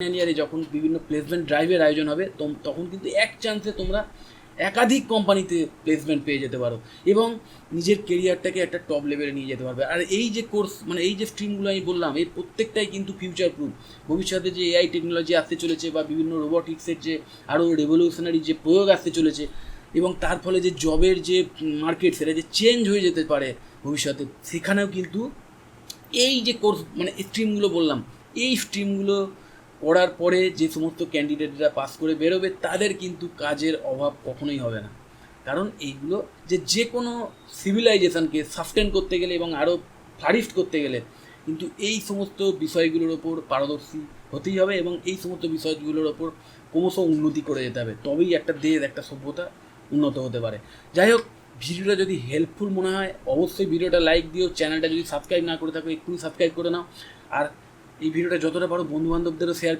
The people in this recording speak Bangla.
ইয়ারে যখন বিভিন্ন প্লেসমেন্ট ড্রাইভের আয়োজন হবে তখন কিন্তু এক চান্সে তোমরা একাধিক কোম্পানিতে প্লেসমেন্ট পেয়ে যেতে পারো এবং নিজের কেরিয়ারটাকে একটা টপ লেভেলে নিয়ে যেতে পারবে। আর এই যে কোর্স মানে এই যে স্ট্রিমগুলো আমি বললাম এই প্রত্যেকটাই কিন্তু ফিউচার প্রুফ। ভবিষ্যতে যে এআই টেকনোলজি আসতে চলেছে বা বিভিন্ন রোবোটিক্সের যে আরও রেভলিউশনারি যে প্রয়োগ আসতে চলেছে এবং তার ফলে যে জবের যে মার্কেট সেটা যে চেঞ্জ হয়ে যেতে পারে ভবিষ্যতে, সেখানেও কিন্তু এই যে কোর্স মানে স্ট্রিমগুলো বললাম এই স্ট্রিমগুলো পড়ার পরে যে সমস্ত ক্যান্ডিডেটরা পাস করে বেরোবে তাদের কিন্তু কাজের অভাব কখনোই হবে না। কারণ এইগুলো যে কোনো সিভিলাইজেশনকে সাস্টেন করতে গেলে এবং আরও ফ্লারিশ করতে গেলে কিন্তু এই সমস্ত বিষয়গুলোর ওপর পারদর্শী হতেই হবে এবং এই সমস্ত বিষয়গুলোর ওপর ক্রমশ উন্নতি করে যেতে হবে, তবেই একটা দেশ একটা সভ্যতা উন্নত হতে পারে। যাই হোক, ভিডিওটা যদি হেল্পফুল মনে হয় অবশ্যই ভিডিওটা লাইক দিও, চ্যানেলটা যদি সাবস্ক্রাইব না করে থাকো এক্ষুনি সাবস্ক্রাইব করে নাও, আর এই ভিডিওটা যতটা পারো বন্ধুবান্ধবদেরও শেয়ার